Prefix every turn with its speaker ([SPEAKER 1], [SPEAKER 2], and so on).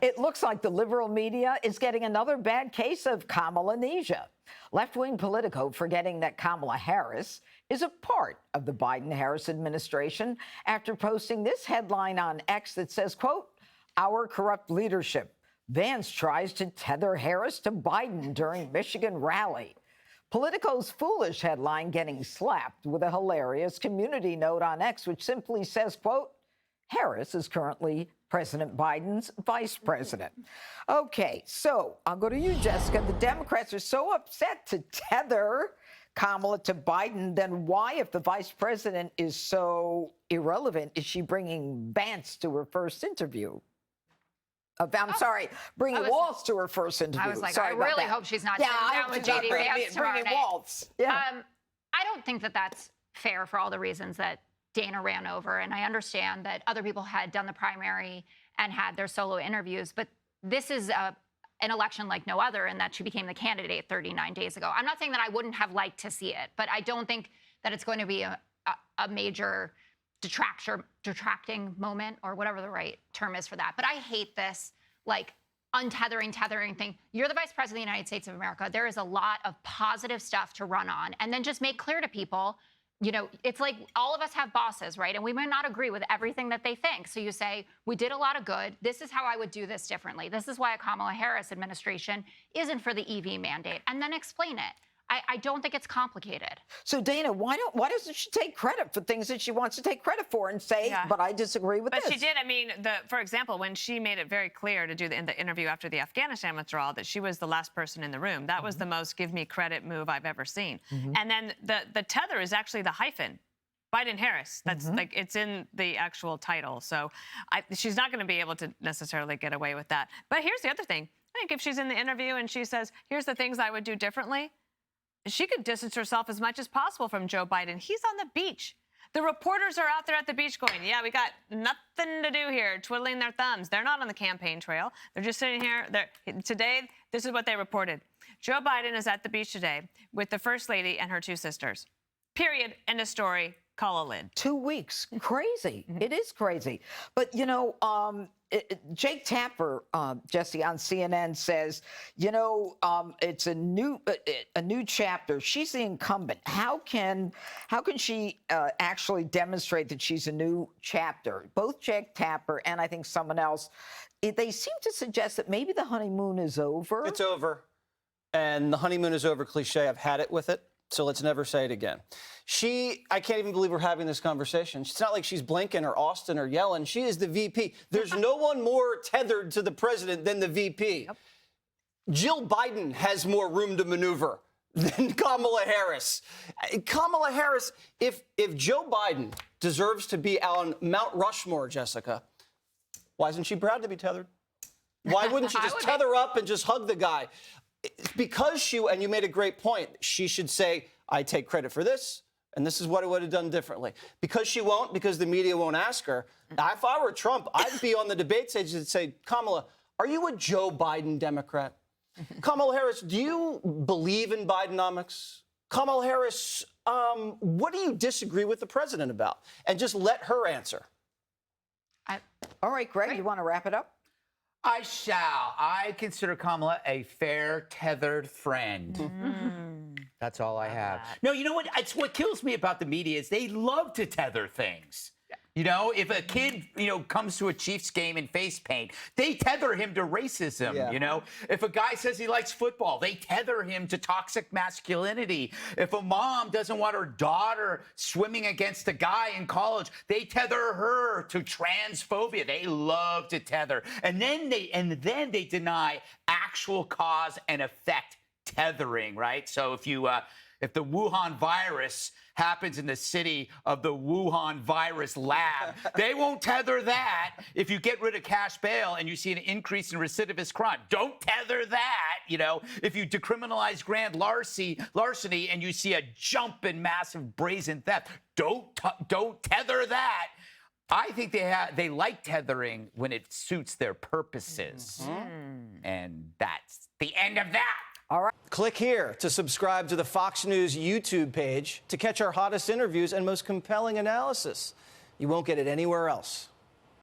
[SPEAKER 1] It looks like the liberal media is getting another bad case of Kamala-nesia. Left-wing Politico forgetting that Kamala Harris is a part of the Biden-Harris administration after posting this headline on X that says, quote, "Our corrupt leadership. Vance tries to tether Harris to Biden during Michigan rally." Politico's foolish headline getting slapped with a hilarious community note on X, which simply says, quote, "Harris is currently President Biden's vice president." Okay, so I'll go to you, Jessica. The Democrats are so upset to tether Kamala to Biden. Then why, if the vice president is so irrelevant, is she bringing Vance to her first interview? I'm sorry, bringing Waltz to her first interview.
[SPEAKER 2] I was like,
[SPEAKER 1] sorry
[SPEAKER 2] I really hope she's not sitting down with JD Vance tomorrow night.
[SPEAKER 1] Waltz. Yeah.
[SPEAKER 2] I don't think that that's fair for all the reasons that Dana ran over, and I understand that other people had done the primary and had their solo interviews, but this is an election like no other in that she became the candidate 39 days ago. I'm not saying that I wouldn't have liked to see it, but I don't think that it's going to be a major detracting moment, or whatever the right term is for that. But I hate this, like, tethering thing. You're the vice president of the United States of America. There is a lot of positive stuff to run on, and then just make clear to people, you know, it's like all of us have bosses, right? And we may not agree with everything that they think. So you say, we did a lot of good. This is how I would do this differently. This is why a Kamala Harris administration isn't for the EV mandate. And then explain it. I don't think it's complicated.
[SPEAKER 1] So, Dana, why doesn't she take credit for things that she wants to take credit for and say, but I disagree with this?
[SPEAKER 3] But she did. I mean, for example, when she made it very clear to do in the interview after the Afghanistan withdrawal that she was the last person in the room, that was the most give me credit move I've ever seen. And then the tether is actually the hyphen. Biden-Harris. That's like, it's in the actual title. So she's not going to be able to necessarily get away with that. But here's the other thing. I think if she's in the interview and she says, here's the things I would do differently, she could distance herself as much as possible from Joe Biden. He's on the beach. The reporters are out there at the beach going, yeah, we got nothing to do here, twiddling their thumbs. They're not on the campaign trail. They're just sitting here. Today, this is what they reported. Joe Biden is at the beach today with the First Lady and her two sisters. Period. End of story. Call a lid.
[SPEAKER 1] 2 weeks. Crazy. It is crazy. But, you know, Jake Tapper, Jesse, on CNN says, you know, it's a new chapter. She's the incumbent. How can she actually demonstrate that she's a new chapter? Both Jake Tapper and I think someone else, they seem to suggest that maybe the honeymoon is over.
[SPEAKER 4] It's over. And the honeymoon is over cliche. I've had it with it. So let's never say it again. I can't even believe we're having this conversation. It's not like she's Blinken or Austin or Yellen. She is the VP. There's no one more tethered to the president than the VP. Yep. Jill Biden has more room to maneuver than Kamala Harris. Kamala Harris, if Joe Biden deserves to be on Mount Rushmore, Jessica, why isn't she proud to be tethered? Why wouldn't she just tether up and just hug the guy? Because and you made a great point, she should say, I take credit for this, and this is what I would have done differently. Because she won't, because the media won't ask her. If I were Trump, I'd be on the debate stage and say, Kamala, are you a Joe Biden Democrat? Kamala Harris, do you believe in Bidenomics? Kamala Harris, what do you disagree with the president about? And just let her answer.
[SPEAKER 1] All right, Greg, you want to wrap it up?
[SPEAKER 5] I shall. I consider Kamala a fair, tethered friend. That's all I have. No, you know what? It's what kills me about the media is they love to tether things. You know, if a kid, comes to a Chiefs game in face paint, they tether him to racism, you know? If a guy says he likes football, they tether him to toxic masculinity. If a mom doesn't want her daughter swimming against a guy in college, they tether her to transphobia. They love to tether. And then they deny actual cause and effect tethering, right? So if the Wuhan virus happens in the city of the Wuhan virus lab, they won't tether that. If you get rid of cash bail and you see an increase in recidivist crime, don't tether that. If you decriminalize grand larceny and you see a jump in massive brazen theft, don't tether that. I think they like tethering when it suits their purposes. And that's the end of that.
[SPEAKER 1] All right.
[SPEAKER 4] Click here to subscribe to the Fox News YouTube page to catch our hottest interviews and most compelling analysis. You won't get it anywhere else.